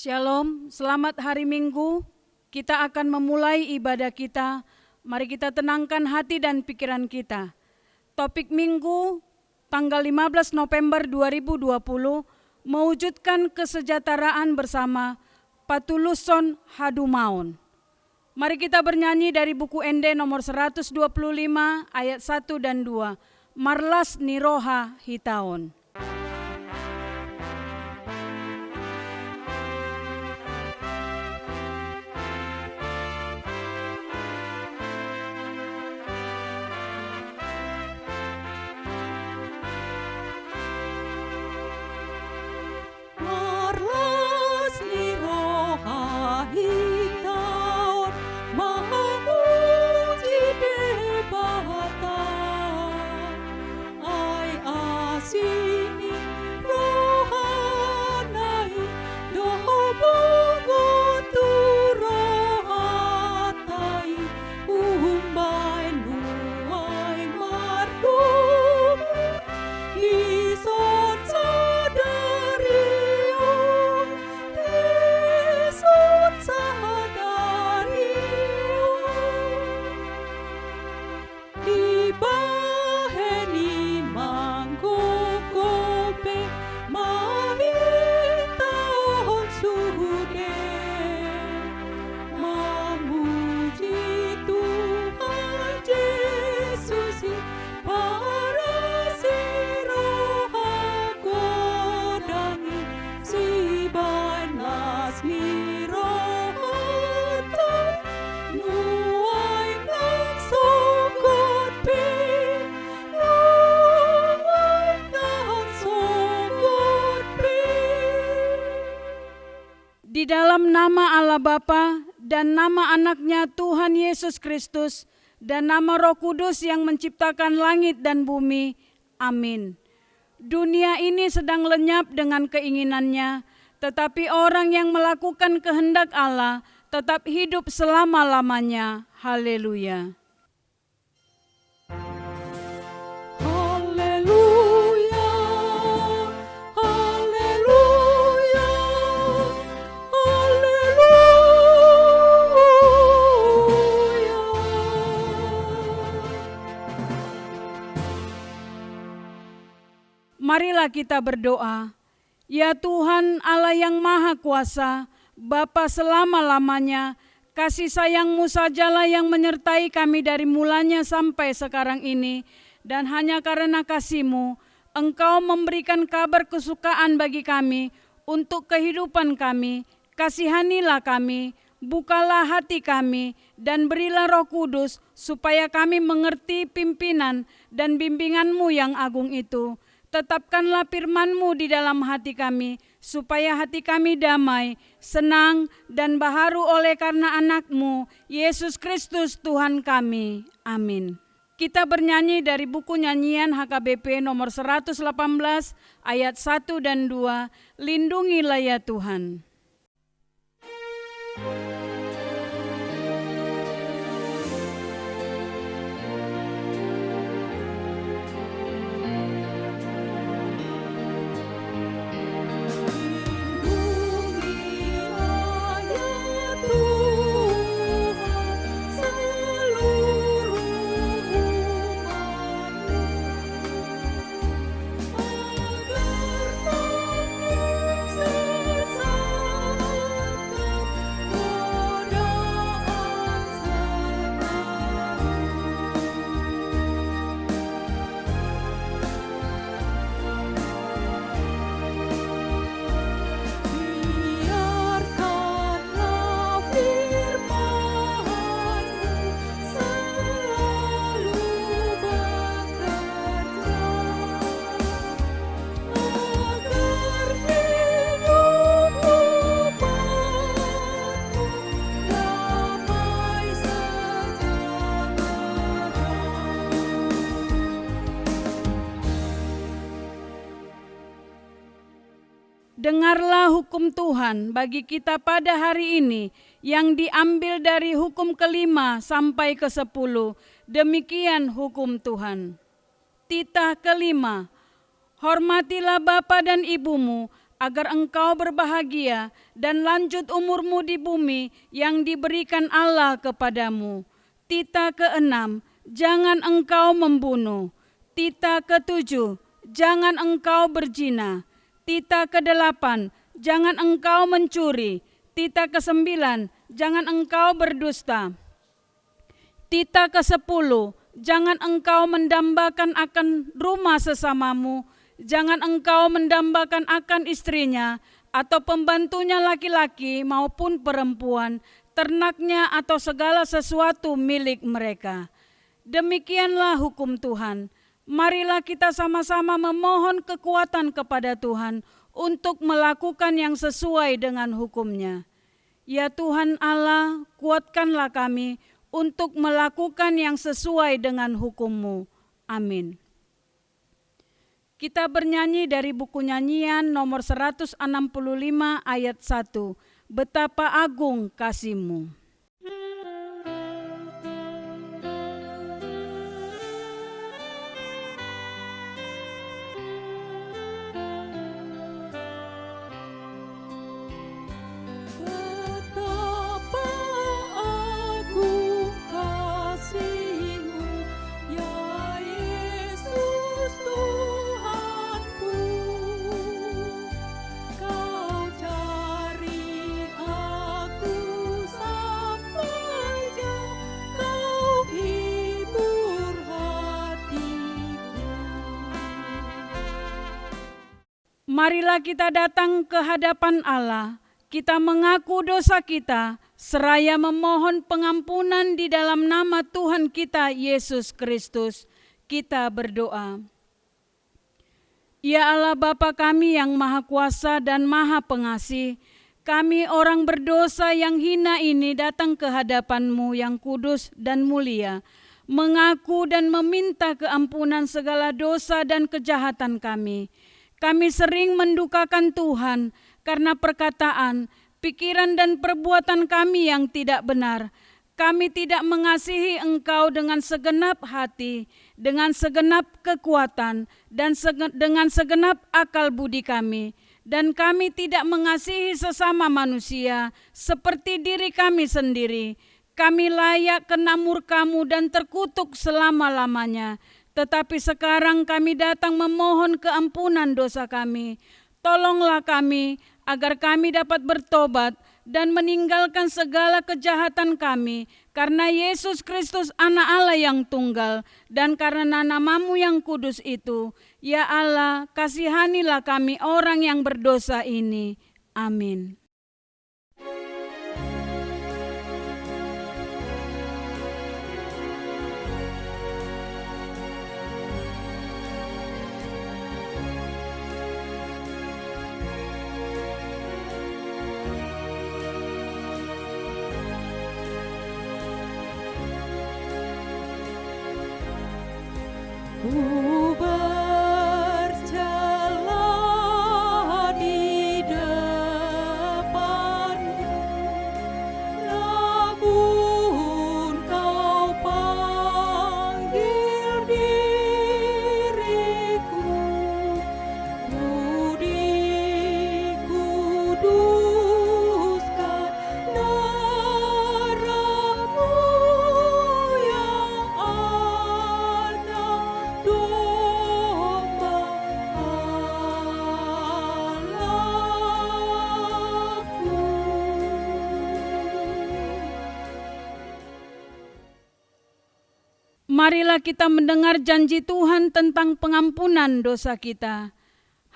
Shalom, selamat hari Minggu. Kita akan memulai ibadah kita. Mari kita tenangkan hati dan pikiran kita. Topik Minggu tanggal 15 November 2020, mewujudkan kesejahteraan bersama, Patuluson Hadumaun. Mari kita bernyanyi dari buku ND nomor 125 ayat 1 dan 2. Marlas Niroha Hitaon. Di dalam nama Allah Bapa dan nama anaknya Tuhan Yesus Kristus dan nama Roh Kudus yang menciptakan langit dan bumi. Amin. Dunia ini sedang lenyap dengan keinginannya, tetapi orang yang melakukan kehendak Allah tetap hidup selama-lamanya. Haleluya. Marilah kita berdoa. Ya Tuhan Allah yang Maha Kuasa, Bapa selama-lamanya, kasih sayang-Mu sajalah yang menyertai kami dari mulanya sampai sekarang ini. Dan hanya karena kasih-Mu, Engkau memberikan kabar kesukaan bagi kami untuk kehidupan kami. Kasihanilah kami, bukalah hati kami, dan berilah Roh Kudus supaya kami mengerti pimpinan dan bimbingan-Mu yang agung itu. Tetapkanlah firman-Mu di dalam hati kami, supaya hati kami damai, senang, dan baharu oleh karena anak-Mu, Yesus Kristus Tuhan kami. Amin. Kita bernyanyi dari buku nyanyian HKBP nomor 118 ayat 1 dan 2, Lindungilah ya Tuhan. Dengarlah hukum Tuhan bagi kita pada hari ini yang diambil dari hukum ke-5 sampai ke-10. Demikian hukum Tuhan. Titah ke-5. Hormatilah bapa dan ibumu agar engkau berbahagia dan lanjut umurmu di bumi yang diberikan Allah kepadamu. Tita ke-6, jangan engkau membunuh. Tita ke-7, jangan engkau berzina. Tita ke-8, jangan engkau mencuri. Tita ke-9, jangan engkau berdusta. Tita ke-10, jangan engkau mendambakan akan rumah sesamamu. Jangan engkau mendambakan akan istrinya atau pembantunya laki-laki maupun perempuan, ternaknya atau segala sesuatu milik mereka. Demikianlah hukum Tuhan. Marilah kita sama-sama memohon kekuatan kepada Tuhan untuk melakukan yang sesuai dengan hukum-Nya. Ya Tuhan Allah, kuatkanlah kami untuk melakukan yang sesuai dengan hukum-Mu. Amin. Kita bernyanyi dari buku nyanyian nomor 165 ayat 1. Betapa agung kasih-Mu. Marilah kita datang ke hadapan Allah, kita mengaku dosa kita, seraya memohon pengampunan di dalam nama Tuhan kita Yesus Kristus. Kita berdoa. Ya Allah Bapa kami yang Maha Kuasa dan Maha Pengasih, kami orang berdosa yang hina ini datang ke hadapan-Mu yang kudus dan mulia, mengaku dan meminta keampunan segala dosa dan kejahatan kami. Kami sering mendukakan Tuhan karena perkataan, pikiran dan perbuatan kami yang tidak benar. Kami tidak mengasihi Engkau dengan segenap hati, dengan segenap kekuatan, dan dengan segenap akal budi kami. Dan kami tidak mengasihi sesama manusia seperti diri kami sendiri. Kami layak kena murka-Mu dan terkutuk selama-lamanya. Tetapi sekarang kami datang memohon keampunan dosa kami. Tolonglah kami agar kami dapat bertobat dan meninggalkan segala kejahatan kami, karena Yesus Kristus Anak Allah yang tunggal, dan karena nama-Mu yang kudus itu. Ya Allah, kasihanilah kami orang yang berdosa ini. Amin. Ku berjalan di depannya, namun Kau panggil diriku, ku dikuduskan darah-Mu yang anak domba Allahku. Marilah kita mendengar janji Tuhan tentang pengampunan dosa kita.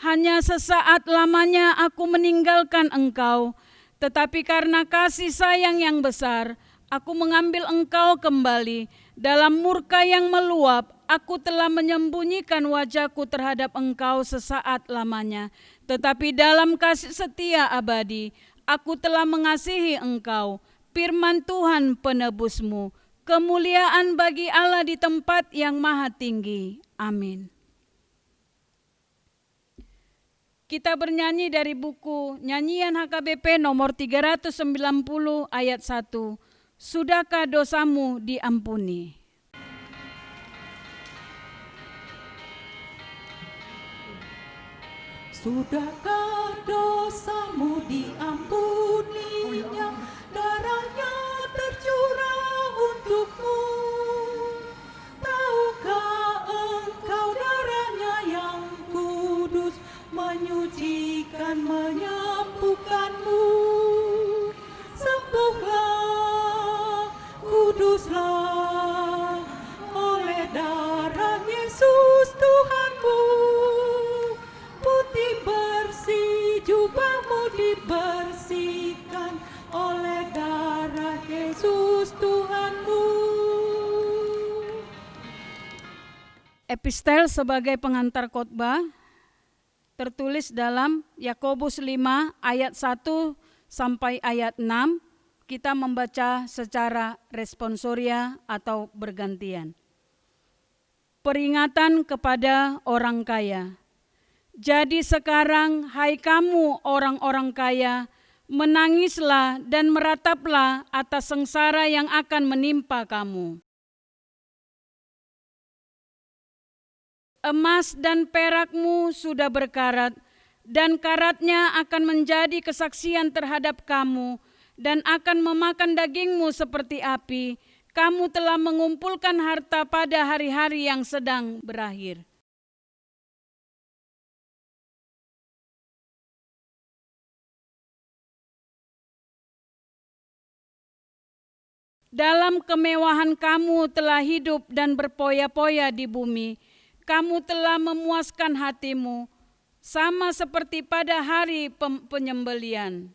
Hanya sesaat lamanya aku meninggalkan engkau, tetapi karena kasih sayang yang besar, aku mengambil engkau kembali. Dalam murka yang meluap, aku telah menyembunyikan wajahku terhadap engkau sesaat lamanya. Tetapi dalam kasih setia abadi, aku telah mengasihi engkau. Firman Tuhan penebusmu. Kemuliaan bagi Allah di tempat yang maha tinggi. Amin. Kita bernyanyi dari buku Nyanyian HKBP nomor 390 ayat 1. Sudahkah dosamu diampuni? Sudahkah dosamu diampuninya, darahnya tercurah untukmu? Tahukah engkau darahnya yang kudus menyucikan, menyembuhkanmu? Sembuhlah, kuduslah oleh darah Yesus Tuhanmu. Putih bersih jubahmu dibersihkan oleh darah Yesus Tuhanmu. Epistel sebagai pengantar khotbah tertulis dalam Yakobus 5 ayat 1 sampai ayat 6. Kita membaca secara responsoria atau bergantian. Peringatan kepada orang kaya. Jadi sekarang, hai kamu orang-orang kaya, menangislah dan merataplah atas sengsara yang akan menimpa kamu. Emas dan perakmu sudah berkarat, dan karatnya akan menjadi kesaksian terhadap kamu, dan akan memakan dagingmu seperti api. Kamu telah mengumpulkan harta pada hari-hari yang sedang berakhir. Dalam kemewahan kamu telah hidup dan berpoya-poya di bumi. Kamu telah memuaskan hatimu, sama seperti pada hari penyembelian.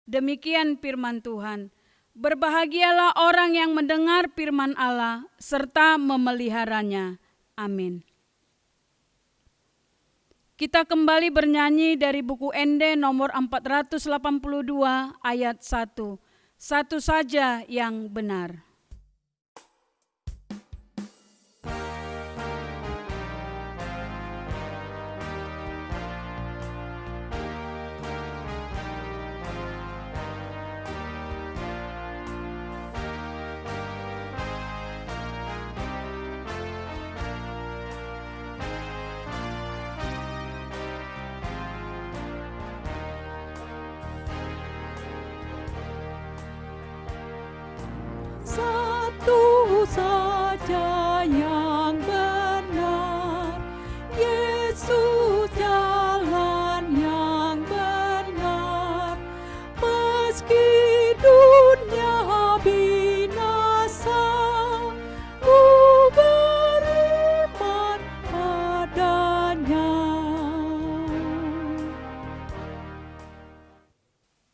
Demikian firman Tuhan. Berbahagialah orang yang mendengar firman Allah serta memeliharanya. Amin. Kita kembali bernyanyi dari buku Ende nomor 482 ayat 1. Satu saja yang benar. Satu saja yang benar, Yesus jalan yang benar. Meski dunia binasa, ku beriman padanya.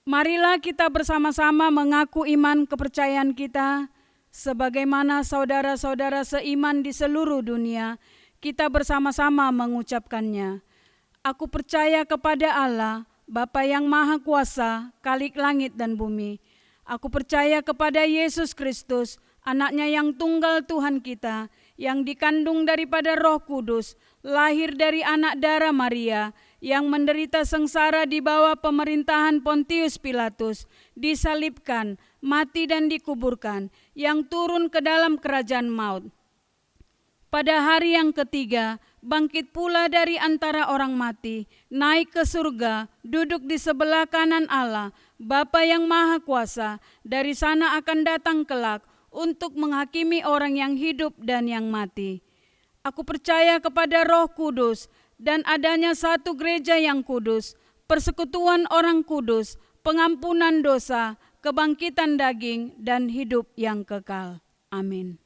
Marilah kita bersama-sama mengaku iman kepercayaan kita, sebagaimana saudara-saudara seiman di seluruh dunia, kita bersama-sama mengucapkannya. Aku percaya kepada Allah, Bapa yang Maha Kuasa, Khalik langit dan bumi. Aku percaya kepada Yesus Kristus, Anaknya yang tunggal Tuhan kita, yang dikandung daripada Roh Kudus, lahir dari anak darah Maria, yang menderita sengsara di bawah pemerintahan Pontius Pilatus, disalibkan, mati dan dikuburkan, yang turun ke dalam kerajaan maut. Pada hari yang ketiga, bangkit pula dari antara orang mati, naik ke surga, duduk di sebelah kanan Allah, Bapa yang Maha Kuasa. Dari sana akan datang kelak untuk menghakimi orang yang hidup dan yang mati. Aku percaya kepada Roh Kudus dan adanya satu gereja yang kudus, persekutuan orang kudus, pengampunan dosa, kebangkitan daging, dan hidup yang kekal. Amin.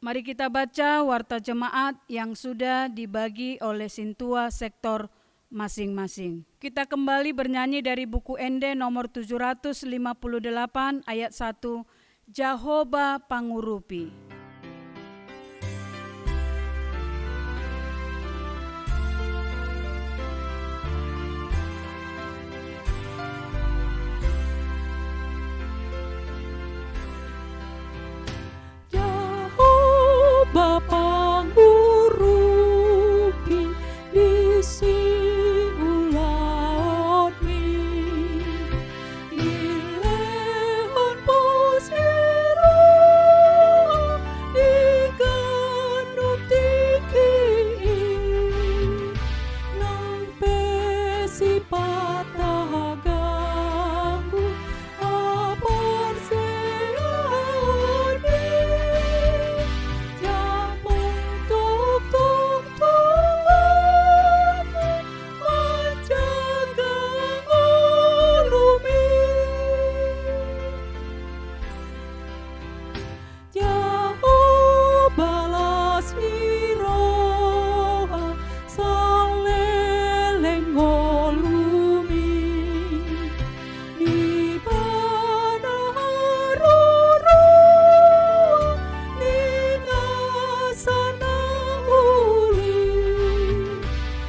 Mari kita baca warta jemaat yang sudah dibagi oleh Sintua sektor masing-masing. Kita kembali bernyanyi dari buku Ende nomor 758 ayat 1, Jehovah Pangurupi. Jehovah Pangurupi di siulah mi, ilehon pos iro patah ganggu apar seani jamung tuk tuk tuk menjaga ulumi jauh balas iroha saleleng ngolumi di mana ruru ningasana uli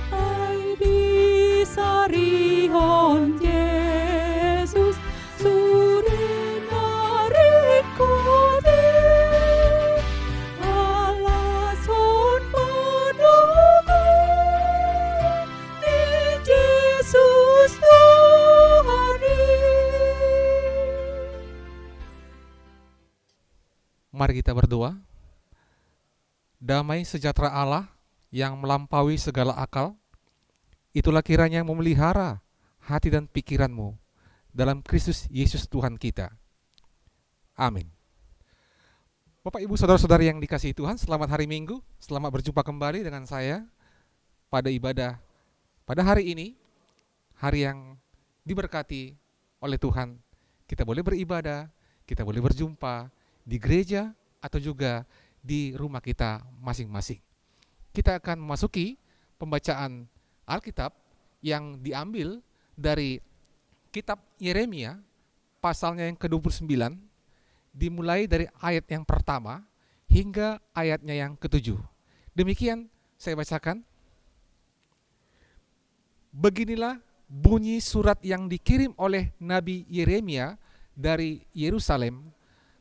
ai di sarihon Yesus suri narikode alason padaku ni Yesus Tuhani. Mari kita berdoa. Damai sejahtera Allah yang melampaui segala akal, itulah kiranya memelihara hati dan pikiranmu dalam Kristus Yesus Tuhan kita. Amin. Bapak, Ibu, Saudara-saudari yang dikasihi Tuhan, selamat hari Minggu. Selamat berjumpa kembali dengan saya pada ibadah pada hari ini, hari yang diberkati oleh Tuhan. Kita boleh beribadah, kita boleh berjumpa di gereja atau juga di rumah kita masing-masing. Kita akan memasuki pembacaan Alkitab yang diambil dari kitab Yeremia pasalnya yang ke-29, dimulai dari ayat yang pertama hingga ayatnya yang ke-7. Demikian saya bacakan. Beginilah bunyi surat yang dikirim oleh Nabi Yeremia dari Yerusalem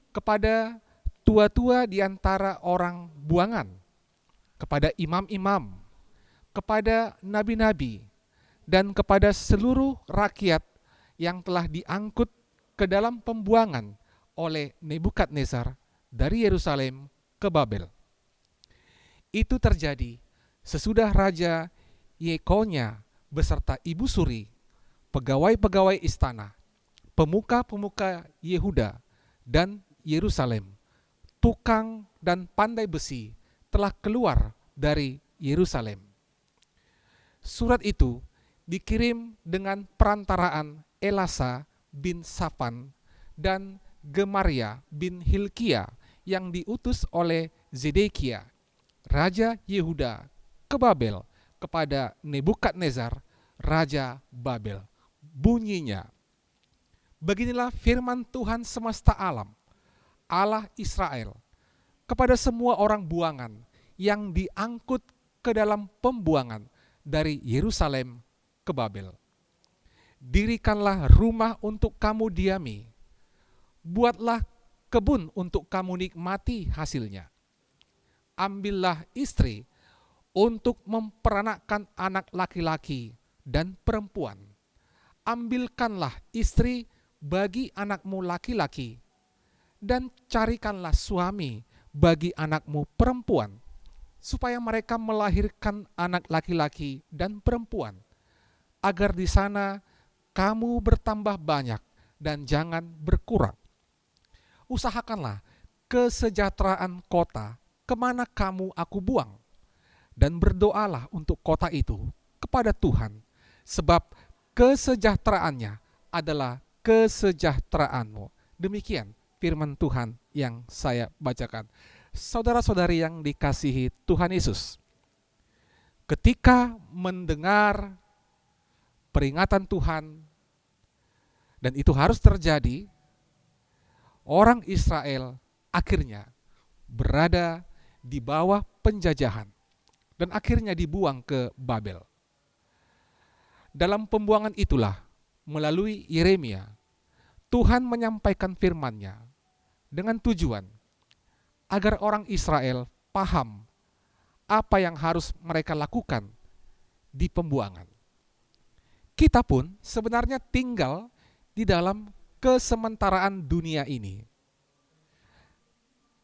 kepada tua-tua di antara orang buangan, kepada imam-imam, kepada nabi-nabi, dan kepada seluruh rakyat yang telah diangkut ke dalam pembuangan oleh Nebukadnezar dari Yerusalem ke Babel. Itu terjadi sesudah Raja Yekonya beserta ibu suri, pegawai-pegawai istana, pemuka-pemuka Yehuda dan Yerusalem, tukang dan pandai besi telah keluar dari Yerusalem. Surat itu dikirim dengan perantaraan Elasa bin Safan dan Gemaria bin Hilkia yang diutus oleh Zedekia, Raja Yehuda, ke Babel kepada Nebukadnezar, Raja Babel. Bunyinya, beginilah firman Tuhan semesta alam, Allah Israel, kepada semua orang buangan yang diangkut ke dalam pembuangan dari Yerusalem ke Babel. Dirikanlah rumah untuk kamu diami, buatlah kebun untuk kamu nikmati hasilnya. Ambillah istri untuk memperanakkan anak laki-laki dan perempuan. Ambilkanlah istri bagi anakmu laki-laki, dan carikanlah suami bagi anakmu perempuan, supaya mereka melahirkan anak laki-laki dan perempuan, agar di sana kamu bertambah banyak dan jangan berkurang. Usahakanlah kesejahteraan kota kemana kamu aku buang, dan berdoalah untuk kota itu kepada Tuhan, sebab kesejahteraannya adalah kesejahteraanmu. Demikian firman Tuhan yang saya bacakan. Saudara-saudari yang dikasihi Tuhan Yesus, ketika mendengar peringatan Tuhan, dan itu harus terjadi, orang Israel akhirnya berada di bawah penjajahan dan akhirnya dibuang ke Babel. Dalam pembuangan itulah, melalui Yeremia, Tuhan menyampaikan firman-Nya dengan tujuan agar orang Israel paham apa yang harus mereka lakukan di pembuangan. Kita pun sebenarnya tinggal di dalam kesementaraan dunia ini.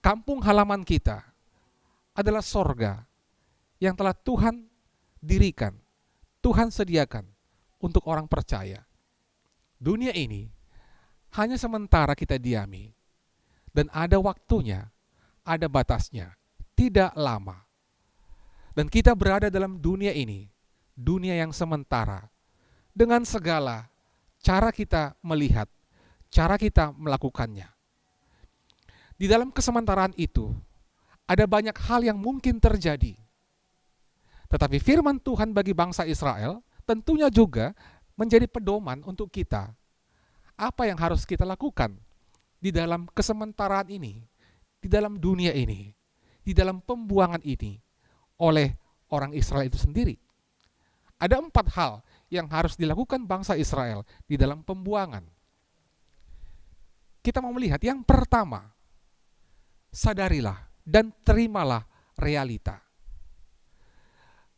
Kampung halaman kita adalah sorga yang telah Tuhan dirikan, Tuhan sediakan untuk orang percaya. Dunia ini hanya sementara kita diami, dan ada waktunya, ada batasnya, tidak lama. Dan kita berada dalam dunia ini, dunia yang sementara, dengan segala cara kita melihat, cara kita melakukannya. Di dalam kesementaraan itu, ada banyak hal yang mungkin terjadi. Tetapi firman Tuhan bagi bangsa Israel tentunya juga menjadi pedoman untuk kita. Apa yang harus kita lakukan di dalam kesementaraan ini, di dalam dunia ini, di dalam pembuangan ini oleh orang Israel itu sendiri. Ada 4 hal yang harus dilakukan bangsa Israel di dalam pembuangan. Kita mau melihat yang pertama, sadarilah dan terimalah realita.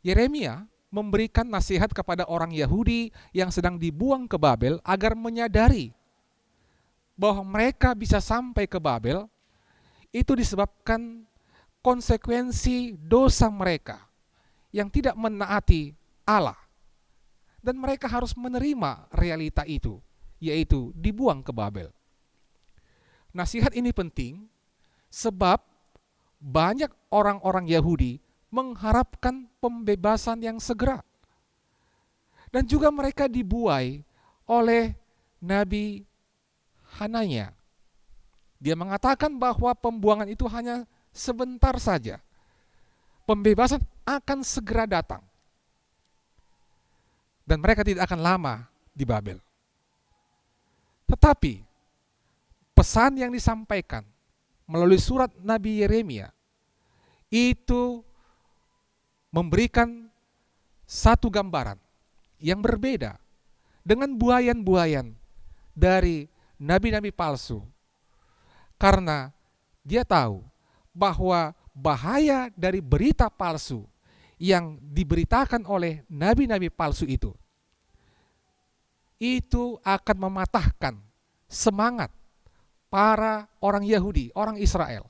Yeremia memberikan nasihat kepada orang Yahudi yang sedang dibuang ke Babel agar menyadari bahwa mereka bisa sampai ke Babel itu disebabkan konsekuensi dosa mereka yang tidak menaati Allah. Dan mereka harus menerima realita itu, yaitu dibuang ke Babel. Nasihat ini penting sebab banyak orang-orang Yahudi mengharapkan pembebasan yang segera. Dan juga mereka dibuai oleh Nabi Hananya. Dia mengatakan bahwa pembuangan itu hanya sebentar saja. Pembebasan akan segera datang. Dan mereka tidak akan lama di Babel. Tetapi pesan yang disampaikan melalui surat Nabi Yeremia itu memberikan satu gambaran yang berbeda dengan buayan-buayan dari nabi-nabi palsu. Karena dia tahu bahwa bahaya dari berita palsu yang diberitakan oleh nabi-nabi palsu itu akan mematahkan semangat para orang Yahudi, orang Israel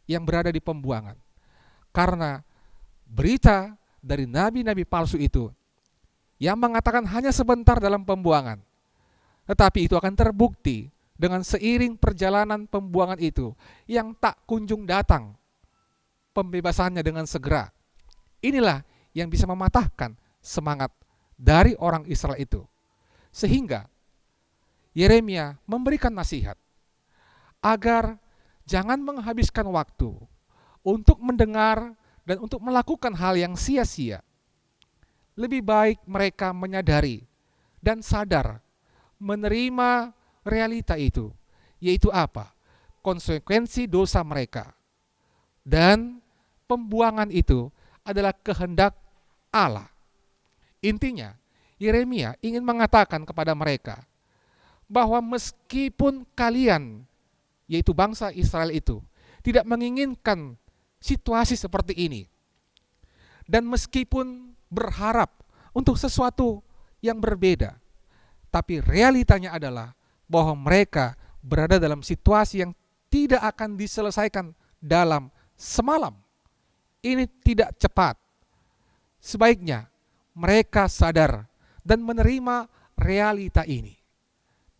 yang berada di pembuangan. Karena berita dari nabi-nabi palsu itu yang mengatakan hanya sebentar dalam pembuangan, tetapi itu akan terbukti dengan seiring perjalanan pembuangan itu yang tak kunjung datang pembebasannya dengan segera. Inilah yang bisa mematahkan semangat dari orang Israel itu. Sehingga Yeremia memberikan nasihat agar jangan menghabiskan waktu untuk mendengar dan untuk melakukan hal yang sia-sia. Lebih baik mereka menyadari dan sadar menerima realita itu, yaitu apa? Konsekuensi dosa mereka. Dan pembuangan itu adalah kehendak Allah. Intinya, Yeremia ingin mengatakan kepada mereka bahwa meskipun kalian, yaitu bangsa Israel itu, tidak menginginkan situasi seperti ini, dan meskipun berharap untuk sesuatu yang berbeda, tapi realitanya adalah bahwa mereka berada dalam situasi yang tidak akan diselesaikan dalam semalam. Ini tidak cepat. Sebaiknya mereka sadar dan menerima realita ini.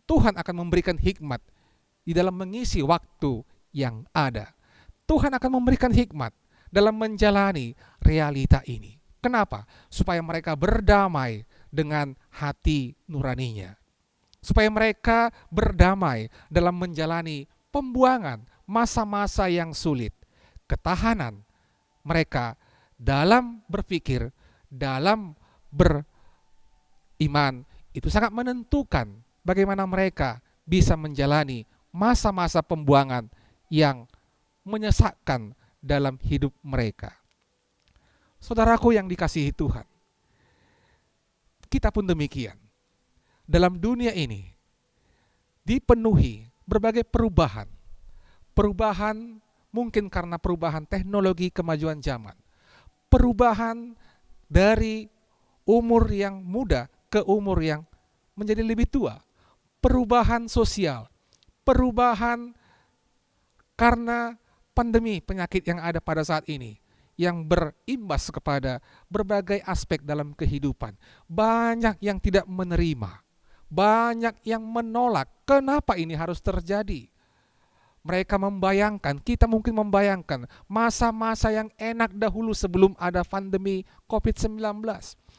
Tuhan akan memberikan hikmat di dalam mengisi waktu yang ada. Tuhan akan memberikan hikmat dalam menjalani realita ini. Kenapa? Supaya mereka berdamai dengan hati nuraninya. Supaya mereka berdamai dalam menjalani pembuangan masa-masa yang sulit. Ketahanan mereka dalam berpikir, dalam beriman, itu sangat menentukan bagaimana mereka bisa menjalani masa-masa pembuangan yang menyesakkan dalam hidup mereka. Saudaraku yang dikasihi Tuhan, kita pun demikian. Dalam dunia ini dipenuhi berbagai perubahan. Perubahan mungkin karena perubahan teknologi, kemajuan zaman. Perubahan dari umur yang muda ke umur yang menjadi lebih tua. Perubahan sosial. Perubahan karena pandemi penyakit yang ada pada saat ini, yang berimbas kepada berbagai aspek dalam kehidupan. Banyak yang tidak menerima, banyak yang menolak. Kenapa ini harus terjadi? Mereka membayangkan, kita mungkin membayangkan masa-masa yang enak dahulu sebelum ada pandemi COVID-19.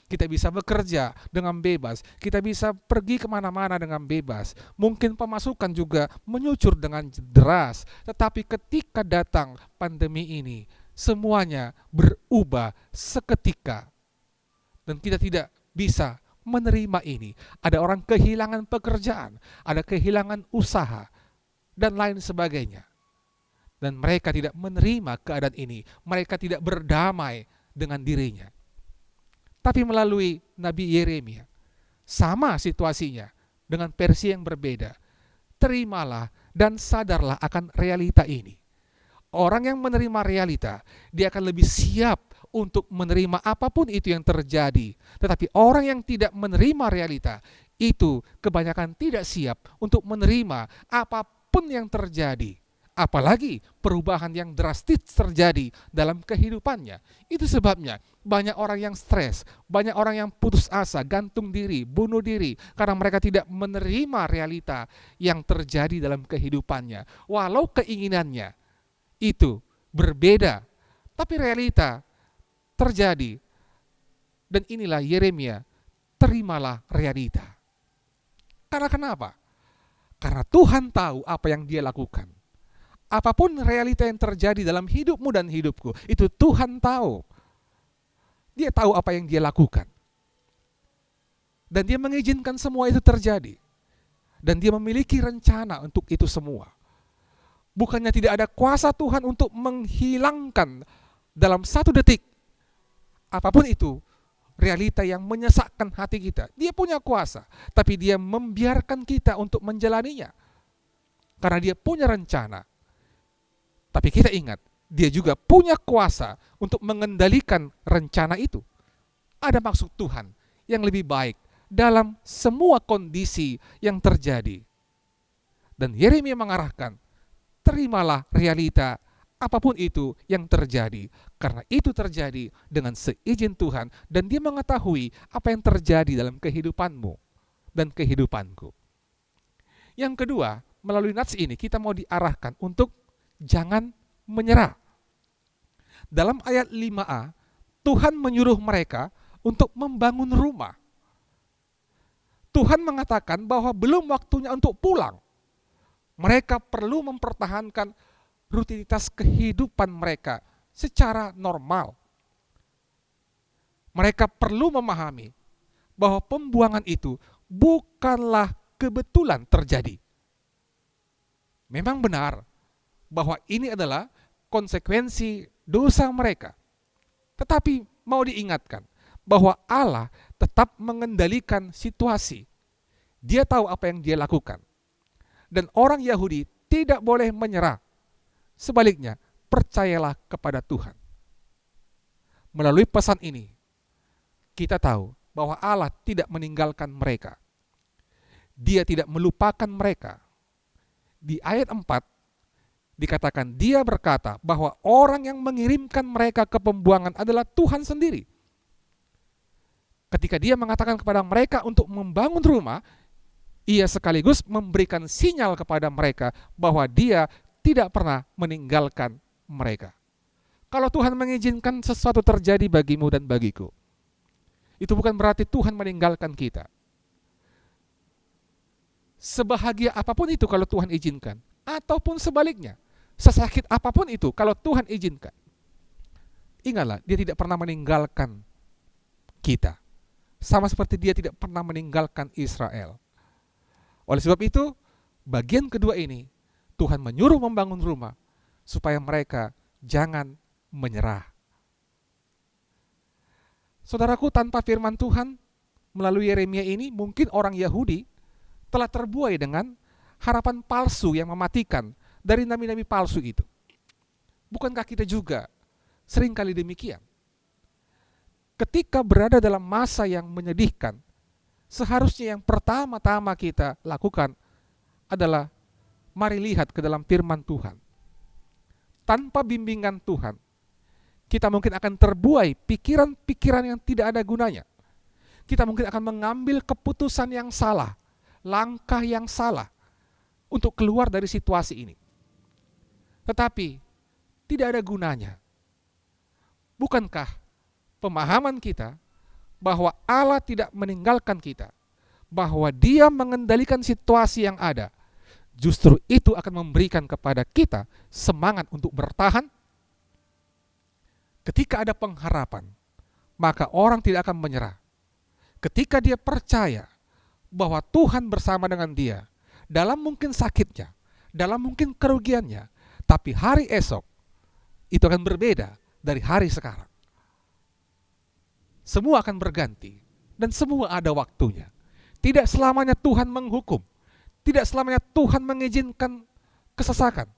Kita bisa bekerja dengan bebas, kita bisa pergi kemana-mana dengan bebas. Mungkin pemasukan juga menyucur dengan deras. Tetapi ketika datang pandemi ini, semuanya berubah seketika. Dan kita tidak bisa menerima ini. Ada orang kehilangan pekerjaan, ada kehilangan usaha, dan lain sebagainya. Dan mereka tidak menerima keadaan ini. Mereka tidak berdamai dengan dirinya. Tapi melalui Nabi Yeremia, sama situasinya dengan versi yang berbeda. Terimalah dan sadarlah akan realita ini. Orang yang menerima realita, dia akan lebih siap untuk menerima apapun itu yang terjadi. Tetapi orang yang tidak menerima realita, itu kebanyakan tidak siap untuk menerima apapun yang terjadi. Apalagi perubahan yang drastis terjadi dalam kehidupannya. Itu sebabnya banyak orang yang stres, banyak orang yang putus asa, gantung diri, bunuh diri, karena mereka tidak menerima realita yang terjadi dalam kehidupannya. Walau keinginannya itu berbeda, tapi realita terjadi. Dan inilah Yeremia, terimalah realita. Karena kenapa? Karena Tuhan tahu apa yang dia lakukan. Apapun realita yang terjadi dalam hidupmu dan hidupku, itu Tuhan tahu. Dia tahu apa yang dia lakukan. Dan dia mengizinkan semua itu terjadi. Dan dia memiliki rencana untuk itu semua. Bukannya tidak ada kuasa Tuhan untuk menghilangkan dalam 1 detik apapun itu realita yang menyesakkan hati kita. Dia punya kuasa, tapi dia membiarkan kita untuk menjalaninya. Karena dia punya rencana. Tapi kita ingat, dia juga punya kuasa untuk mengendalikan rencana itu. Ada maksud Tuhan yang lebih baik dalam semua kondisi yang terjadi. Dan Yeremia mengarahkan, terimalah realita apapun itu yang terjadi. Karena itu terjadi dengan seizin Tuhan. Dan dia mengetahui apa yang terjadi dalam kehidupanmu dan kehidupanku. Yang kedua, melalui nats ini kita mau diarahkan untuk jangan menyerah. Dalam ayat 5a, Tuhan menyuruh mereka untuk membangun rumah. Tuhan mengatakan bahwa belum waktunya untuk pulang. Mereka perlu mempertahankan rutinitas kehidupan mereka secara normal. Mereka perlu memahami bahwa pembuangan itu bukanlah kebetulan terjadi. Memang benar bahwa ini adalah konsekuensi dosa mereka. Tetapi mau diingatkan bahwa Allah tetap mengendalikan situasi. Dia tahu apa yang dia lakukan. Dan orang Yahudi tidak boleh menyerah. Sebaliknya, percayalah kepada Tuhan. Melalui pesan ini, kita tahu bahwa Allah tidak meninggalkan mereka. Dia tidak melupakan mereka. Di ayat 4, dikatakan dia berkata bahwa orang yang mengirimkan mereka ke pembuangan adalah Tuhan sendiri. Ketika dia mengatakan kepada mereka untuk membangun rumah, ia sekaligus memberikan sinyal kepada mereka bahwa dia tidak pernah meninggalkan mereka. Kalau Tuhan mengizinkan sesuatu terjadi bagimu dan bagiku, itu bukan berarti Tuhan meninggalkan kita. Sebahagia apapun itu kalau Tuhan izinkan, ataupun sebaliknya, sesakit apapun itu kalau Tuhan izinkan, ingatlah, dia tidak pernah meninggalkan kita. Sama seperti dia tidak pernah meninggalkan Israel. Oleh sebab itu, bagian kedua ini, Tuhan menyuruh membangun rumah, supaya mereka jangan menyerah. Saudaraku, tanpa firman Tuhan, melalui Yeremia ini, mungkin orang Yahudi telah terbuai dengan harapan palsu yang mematikan dari nabi-nabi palsu itu. Bukankah kita juga seringkali demikian? Ketika berada dalam masa yang menyedihkan, seharusnya yang pertama-tama kita lakukan adalah mari lihat ke dalam firman Tuhan. Tanpa bimbingan Tuhan, Kita mungkin akan terbuai pikiran-pikiran yang tidak ada gunanya. Kita mungkin akan mengambil keputusan yang salah, langkah yang salah untuk keluar dari situasi ini. Tetapi tidak ada gunanya. Bukankah pemahaman kita bahwa Allah tidak meninggalkan kita, bahwa Dia mengendalikan situasi yang ada, justru itu akan memberikan kepada kita semangat untuk bertahan? Ketika ada pengharapan, maka orang tidak akan menyerah. Ketika dia percaya bahwa Tuhan bersama dengan dia, dalam mungkin sakitnya, dalam mungkin kerugiannya, tapi hari esok itu akan berbeda dari hari sekarang. Semua akan berganti dan semua ada waktunya. Tidak selamanya Tuhan menghukum, tidak selamanya Tuhan mengizinkan kesesakan,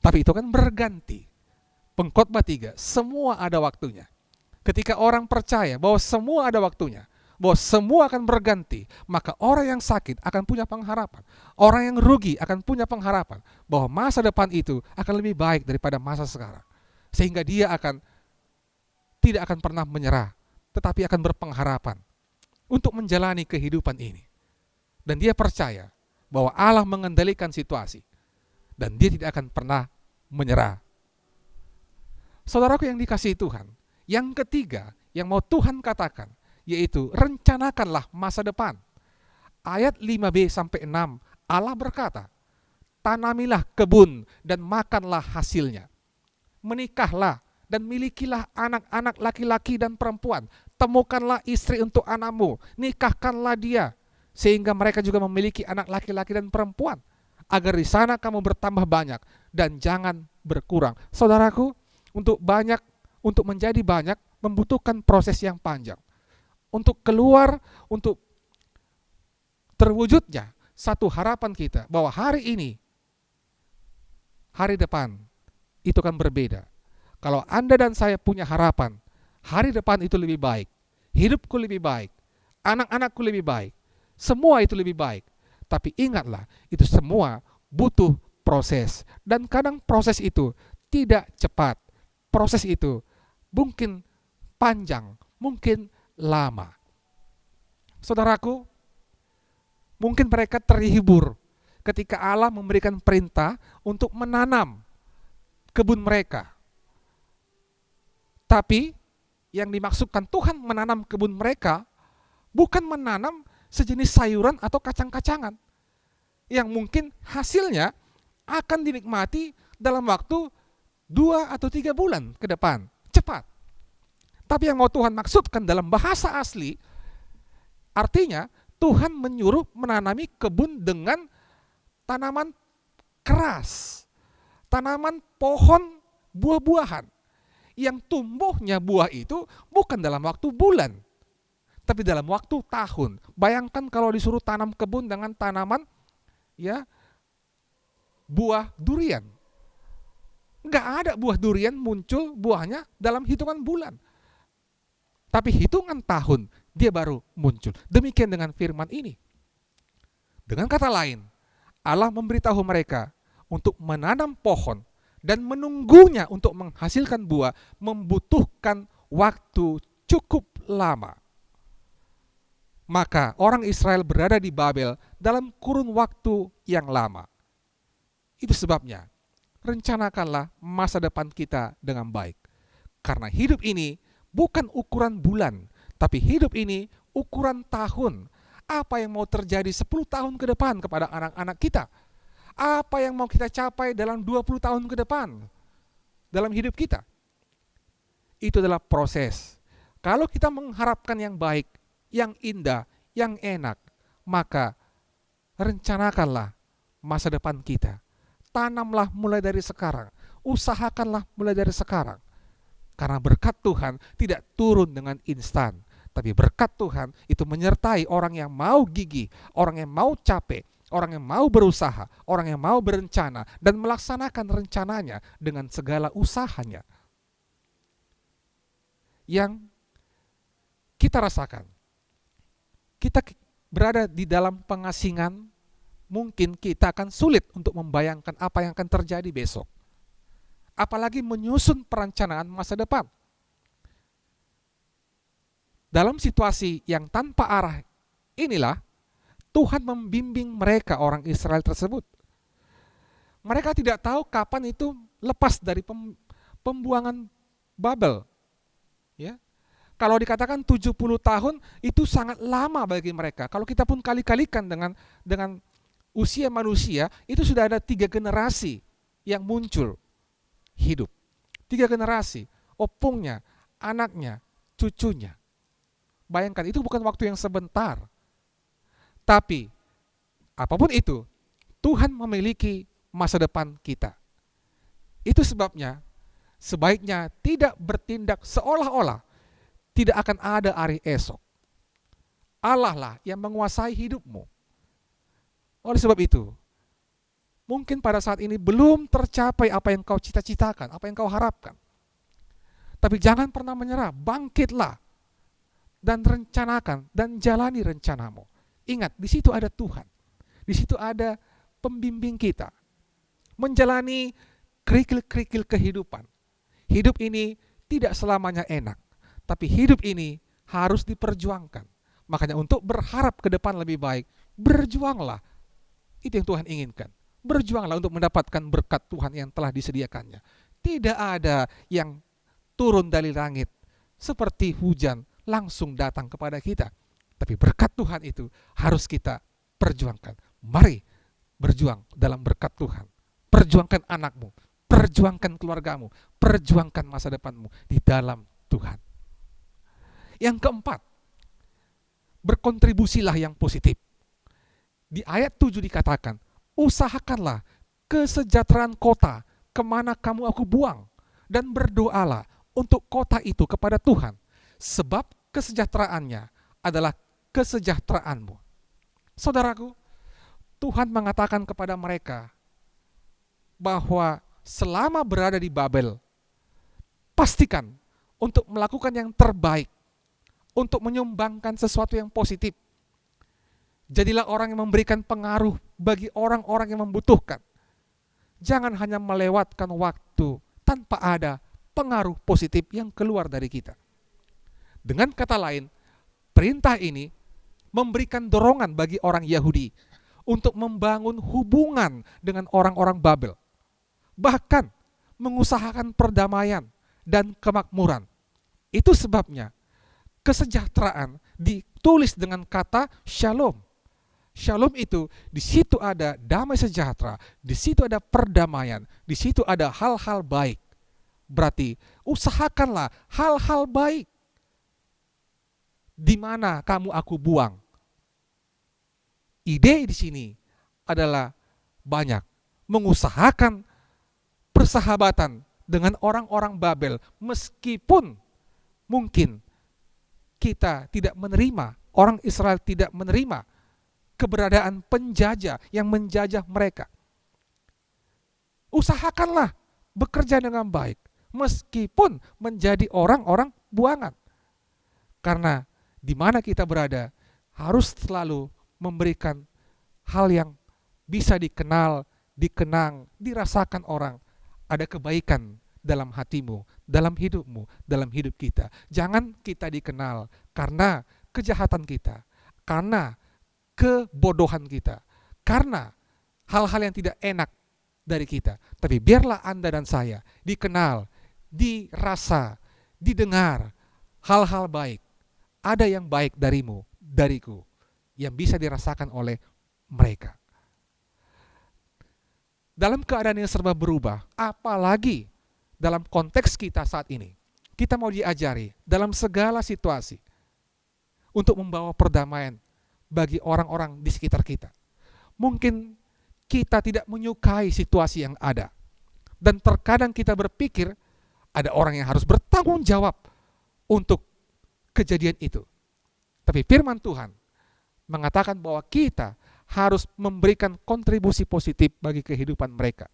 tapi itu akan berganti. Pengkhotbah 3, semua ada waktunya. Ketika orang percaya bahwa semua ada waktunya, bahwa semua akan berganti, maka orang yang sakit akan punya pengharapan. Orang yang rugi akan punya pengharapan bahwa masa depan itu akan lebih baik daripada masa sekarang. Sehingga dia tidak akan pernah menyerah, tetapi akan berpengharapan untuk menjalani kehidupan ini. Dan dia percaya bahwa Allah mengendalikan situasi dan dia tidak akan pernah menyerah. Saudaraku yang dikasihi Tuhan, yang ketiga yang mau Tuhan katakan, yaitu rencanakanlah masa depan. Ayat 5b sampai 6, Allah berkata, tanamilah kebun dan makanlah hasilnya. Menikahlah dan milikilah anak-anak laki-laki dan perempuan. Temukanlah istri untuk anakmu, nikahkanlah dia, sehingga mereka juga memiliki anak laki-laki dan perempuan, agar di sana kamu bertambah banyak dan jangan berkurang. Saudaraku, untuk menjadi banyak membutuhkan proses yang panjang. Untuk keluar, untuk terwujudnya satu harapan kita bahwa hari ini, hari depan itu akan berbeda. Kalau Anda dan saya punya harapan, hari depan itu lebih baik, hidupku lebih baik, anak-anakku lebih baik, semua itu lebih baik. Tapi ingatlah, itu semua butuh proses. Dan kadang proses itu tidak cepat. Proses itu mungkin panjang, mungkin lama. Saudaraku, mungkin mereka terhibur ketika Allah memberikan perintah untuk menanam kebun mereka. Tapi yang dimaksudkan Tuhan menanam kebun mereka bukan menanam sejenis sayuran atau kacang-kacangan yang mungkin hasilnya akan dinikmati dalam waktu 2 atau 3 bulan ke depan, cepat. Tapi yang mau Tuhan maksudkan dalam bahasa asli, artinya Tuhan menyuruh menanami kebun dengan tanaman keras, tanaman pohon buah-buahan, yang tumbuhnya buah itu bukan dalam waktu bulan, tapi dalam waktu tahun. Bayangkan kalau disuruh tanam kebun dengan tanaman buah durian. Nggak ada buah durian muncul buahnya dalam hitungan bulan. Tapi hitungan tahun dia baru muncul. Demikian dengan firman ini. Dengan kata lain, Allah memberitahu mereka untuk menanam pohon dan menunggunya untuk menghasilkan buah membutuhkan waktu cukup lama. Maka orang Israel berada di Babel dalam kurun waktu yang lama. Itu sebabnya rencanakanlah masa depan kita dengan baik. Karena hidup ini bukan ukuran bulan, tapi hidup ini ukuran tahun. Apa yang mau terjadi 10 tahun ke depan kepada anak-anak kita? Apa yang mau kita capai dalam 20 tahun ke depan dalam hidup kita? Itu adalah proses. Kalau kita mengharapkan yang baik, yang indah, yang enak, maka rencanakanlah masa depan kita. Tanamlah mulai dari sekarang. Usahakanlah mulai dari sekarang. Karena berkat Tuhan tidak turun dengan instan. Tapi berkat Tuhan itu menyertai orang yang mau gigih, orang yang mau capek, orang yang mau berusaha, orang yang mau berencana, dan melaksanakan rencananya dengan segala usahanya. Yang kita rasakan, kita berada di dalam pengasingan, mungkin kita akan sulit untuk membayangkan apa yang akan terjadi besok. Apalagi menyusun perencanaan masa depan. Dalam situasi yang tanpa arah inilah Tuhan membimbing mereka, orang Israel tersebut. Mereka tidak tahu kapan itu lepas dari pembuangan Babel. Ya. Kalau dikatakan 70 tahun itu sangat lama bagi mereka. Kalau kita pun kali-kalikan dengan usia manusia, itu sudah ada 3 generasi yang muncul hidup. 3 generasi, opungnya, anaknya, cucunya. Bayangkan, itu bukan waktu yang sebentar. Tapi, apapun itu, Tuhan memiliki masa depan kita. Itu sebabnya, sebaiknya tidak bertindak seolah-olah tidak akan ada hari esok. Allah lah yang menguasai hidupmu. Oleh sebab itu, mungkin pada saat ini belum tercapai apa yang kau cita-citakan, apa yang kau harapkan. Tapi jangan pernah menyerah, bangkitlah dan rencanakan dan jalani rencanamu. Ingat, di situ ada Tuhan. Di situ ada pembimbing kita. Menjalani kerikil-kerikil kehidupan. Hidup ini tidak selamanya enak, tapi hidup ini harus diperjuangkan. Makanya untuk berharap ke depan lebih baik, berjuanglah. Itu yang Tuhan inginkan. Berjuanglah untuk mendapatkan berkat Tuhan yang telah disediakannya. Tidak ada yang turun dari langit seperti hujan langsung datang kepada kita. Tapi berkat Tuhan itu harus kita perjuangkan. Mari berjuang dalam berkat Tuhan. Perjuangkan anakmu, perjuangkan keluargamu, perjuangkan masa depanmu di dalam Tuhan. Yang keempat, berkontribusilah yang positif. Di ayat 7 dikatakan, usahakanlah kesejahteraan kota kemana kamu aku buang, dan berdoalah untuk kota itu kepada Tuhan, sebab kesejahteraannya adalah kesejahteraanmu. Saudaraku, Tuhan mengatakan kepada mereka bahwa selama berada di Babel, pastikan untuk melakukan yang terbaik, untuk menyumbangkan sesuatu yang positif. Jadilah orang yang memberikan pengaruh bagi orang-orang yang membutuhkan. Jangan hanya melewatkan waktu tanpa ada pengaruh positif yang keluar dari kita. Dengan kata lain, perintah ini memberikan dorongan bagi orang Yahudi untuk membangun hubungan dengan orang-orang Babel. Bahkan mengusahakan perdamaian dan kemakmuran. Itu sebabnya kesejahteraan ditulis dengan kata shalom. Shalom itu di situ ada damai sejahtera, di situ ada perdamaian, di situ ada hal-hal baik. Berarti usahakanlah hal-hal baik. Di mana kamu aku buang. Ide di sini adalah banyak, mengusahakan persahabatan dengan orang-orang Babel, meskipun mungkin kita tidak menerima, orang Israel tidak menerima keberadaan penjajah yang menjajah mereka. Usahakanlah bekerja dengan baik, meskipun menjadi orang-orang buangan. Karena di mana kita berada, harus selalu memberikan hal yang bisa dikenal, dikenang, dirasakan orang. Ada kebaikan dalam hatimu, dalam hidupmu, dalam hidup kita. Jangan kita dikenal karena kejahatan kita, karena kebodohan kita, karena hal-hal yang tidak enak dari kita. Tapi biarlah Anda dan saya dikenal, dirasa, didengar hal-hal baik. Ada yang baik darimu, dariku, yang bisa dirasakan oleh mereka. Dalam keadaan yang serba berubah, apalagi dalam konteks kita saat ini, kita mau diajari dalam segala situasi untuk membawa perdamaian bagi orang-orang di sekitar kita. Mungkin kita tidak menyukai situasi yang ada, dan terkadang kita berpikir ada orang yang harus bertanggung jawab untuk kejadian itu. Tapi firman Tuhan mengatakan bahwa kita harus memberikan kontribusi positif bagi kehidupan mereka.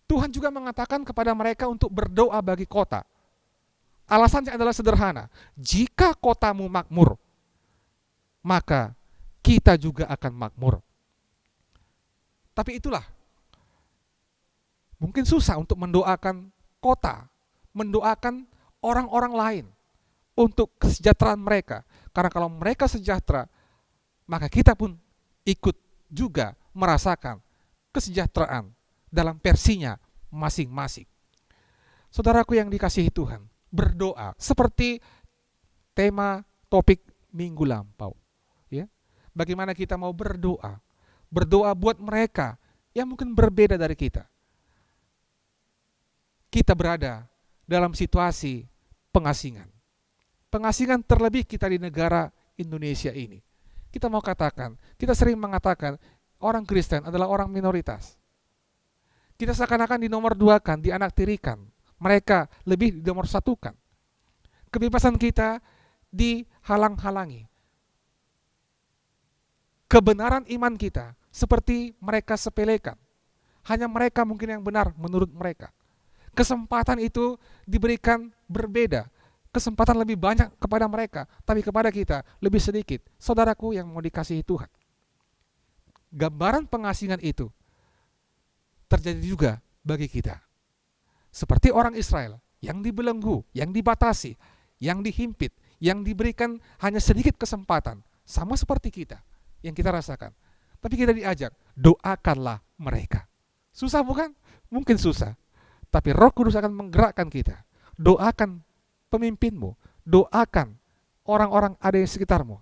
Tuhan juga mengatakan kepada mereka untuk berdoa bagi kota. Alasannya adalah sederhana. Jika kotamu makmur, maka kita juga akan makmur. Tapi itulah, mungkin susah untuk mendoakan kota, mendoakan orang-orang lain untuk kesejahteraan mereka. Karena kalau mereka sejahtera, maka kita pun ikut juga merasakan kesejahteraan dalam versinya masing-masing. Saudaraku yang dikasihi Tuhan, berdoa seperti tema topik minggu lampau. Ya, bagaimana kita mau berdoa? Berdoa buat mereka yang mungkin berbeda dari kita. Kita berada dalam situasi pengasingan. Pengasingan terlebih kita di negara Indonesia ini. Kita mau katakan, kita sering mengatakan orang Kristen adalah orang minoritas. Kita seakan-akan dinomor duakan, dianaktirikan. Mereka lebih dinomor satukan. Kebebasan kita dihalang-halangi. Kebenaran iman kita seperti mereka sepelekan. Hanya mereka mungkin yang benar menurut mereka. Kesempatan itu diberikan berbeda. Kesempatan lebih banyak kepada mereka, tapi kepada kita lebih sedikit. Saudaraku yang mau dikasihi Tuhan. Gambaran pengasingan itu terjadi juga bagi kita. Seperti orang Israel yang dibelenggu, yang dibatasi, yang dihimpit, yang diberikan hanya sedikit kesempatan. Sama seperti kita yang kita rasakan. Tapi kita diajak, doakanlah mereka. Susah bukan? Mungkin susah. Tapi Roh Kudus akan menggerakkan kita. Doakan pemimpinmu. Doakan orang-orang ada di sekitarmu.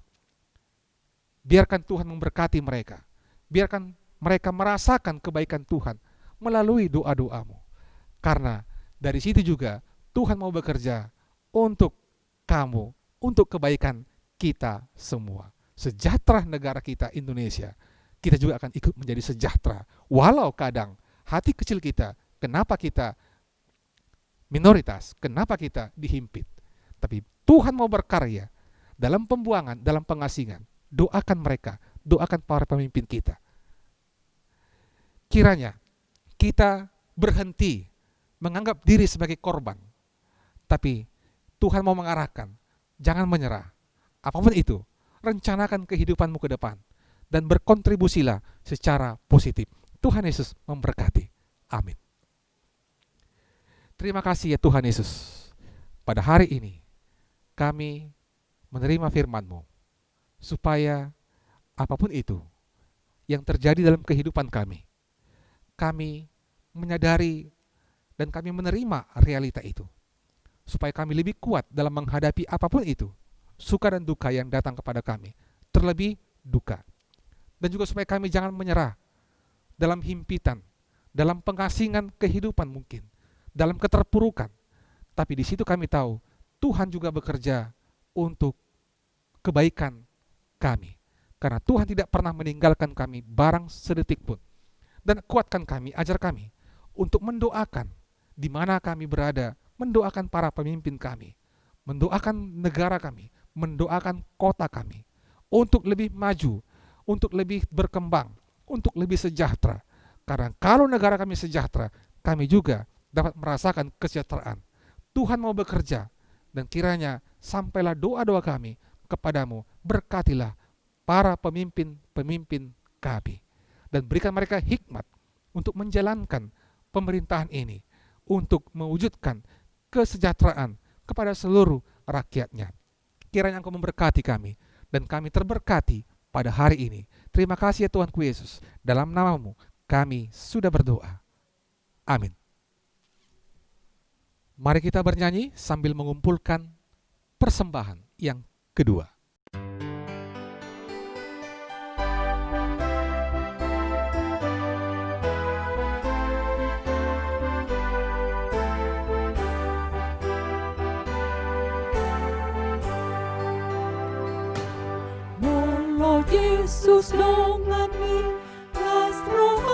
Biarkan Tuhan memberkati mereka. Biarkan mereka merasakan kebaikan Tuhan melalui doa-doamu. Karena dari situ juga Tuhan mau bekerja untuk kamu, untuk kebaikan kita semua. Sejahtera negara kita Indonesia, kita juga akan ikut menjadi sejahtera. Walau kadang hati kecil kita, kenapa kita minoritas, kenapa kita dihimpit. Tapi Tuhan mau berkarya dalam pembuangan, dalam pengasingan. Doakan mereka, doakan para pemimpin kita. Kiranya kita berhenti menganggap diri sebagai korban. Tapi Tuhan mau mengarahkan, jangan menyerah. Apapun itu, rencanakan kehidupanmu ke depan dan berkontribusilah secara positif. Tuhan Yesus memberkati. Amin. Terima kasih ya Tuhan Yesus. Pada hari ini kami menerima firman-Mu supaya apapun itu yang terjadi dalam kehidupan kami menyadari dan kami menerima realita itu. Supaya kami lebih kuat dalam menghadapi apapun itu, suka dan duka yang datang kepada kami, terlebih duka. Dan juga supaya kami jangan menyerah dalam himpitan, dalam pengasingan kehidupan mungkin, dalam keterpurukan. Tapi di situ kami tahu Tuhan juga bekerja untuk kebaikan kami. Karena Tuhan tidak pernah meninggalkan kami barang sedetik pun. Dan kuatkan kami, ajar kami untuk mendoakan di mana kami berada, mendoakan para pemimpin kami, mendoakan negara kami, mendoakan kota kami untuk lebih maju, untuk lebih berkembang, untuk lebih sejahtera. Karena kalau negara kami sejahtera, kami juga dapat merasakan kesejahteraan. Tuhan mau bekerja dan kiranya sampailah doa-doa kami kepadamu, berkatilah para pemimpin-pemimpin kami dan berikan mereka hikmat untuk menjalankan pemerintahan ini, untuk mewujudkan kesejahteraan kepada seluruh rakyatnya. Kiranya Engkau memberkati kami dan kami terberkati pada hari ini. Terima kasih ya Tuhanku Yesus. Dalam nama-Mu kami sudah berdoa. Amin. Mari kita bernyanyi sambil mengumpulkan persembahan yang kedua. Yesus dongani kasrohan,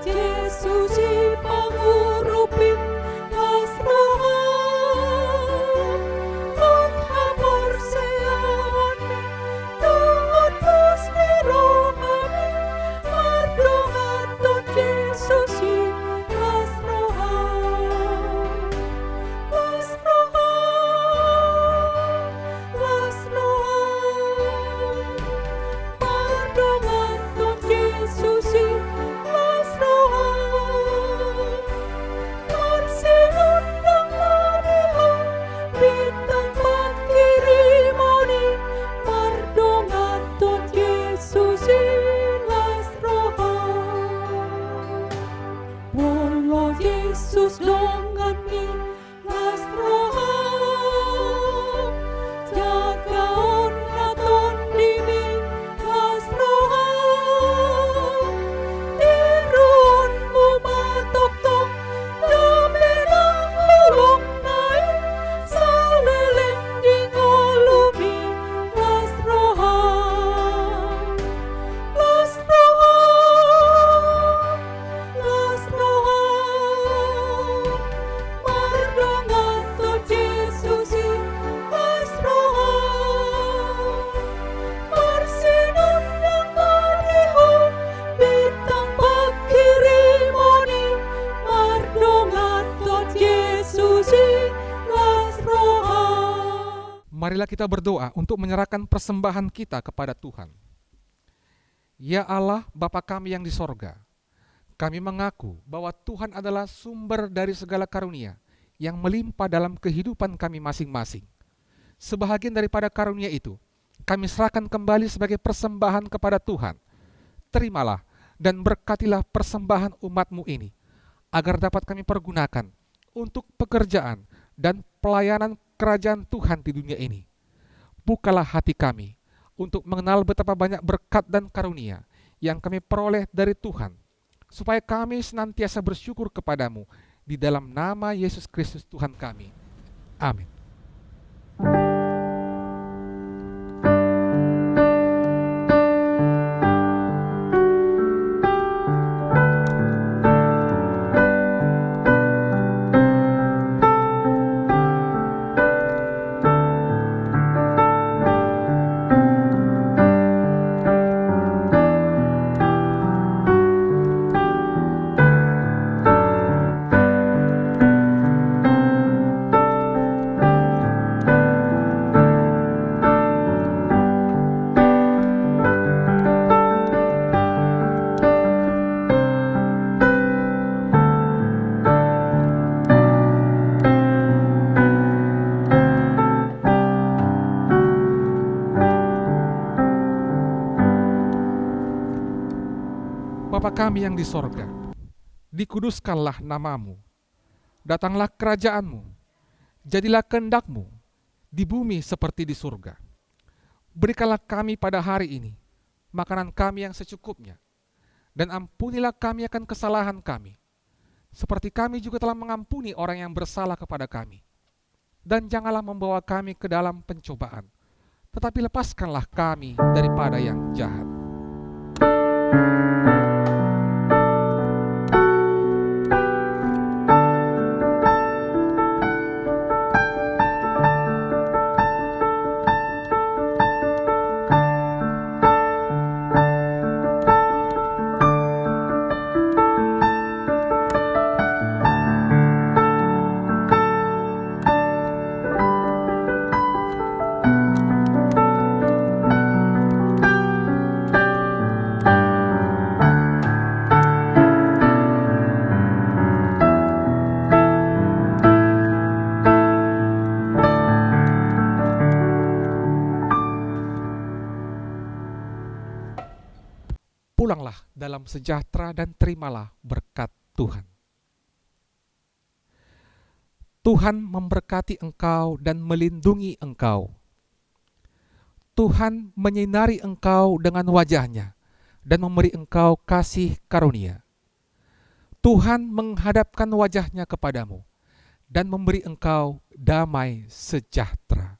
Yesus ipangurupin kasrohan, Tuhan persiawan Tuhan pasti rohani, mardongan Tuhan Yesus i kasrohan, kasrohan, kasrohan. Marilah kita berdoa untuk menyerahkan persembahan kita kepada Tuhan. Ya Allah, Bapa kami yang di sorga, kami mengaku bahwa Tuhan adalah sumber dari segala karunia yang melimpah dalam kehidupan kami masing-masing. Sebahagian daripada karunia itu, kami serahkan kembali sebagai persembahan kepada Tuhan. Terimalah dan berkatilah persembahan umat-Mu ini, agar dapat kami pergunakan untuk pekerjaan dan pelayanan kerajaan Tuhan di dunia ini. Bukalah hati kami untuk mengenal betapa banyak berkat dan karunia yang kami peroleh dari Tuhan, supaya kami senantiasa bersyukur kepadamu di dalam nama Yesus Kristus Tuhan kami. Amin. Bapa kami yang di sorga, dikuduskanlah namamu, datanglah kerajaanmu, jadilah kehendak-Mu di bumi seperti di surga. Berikanlah kami pada hari ini makanan kami yang secukupnya, dan ampunilah kami akan kesalahan kami, seperti kami juga telah mengampuni orang yang bersalah kepada kami. Dan janganlah membawa kami ke dalam pencobaan, tetapi lepaskanlah kami daripada yang jahat. Pulanglah dalam sejahtera dan terimalah berkat Tuhan. Tuhan memberkati engkau dan melindungi engkau. Tuhan menyinari engkau dengan wajah-Nya dan memberi engkau kasih karunia. Tuhan menghadapkan wajah-Nya kepadamu dan memberi engkau damai sejahtera.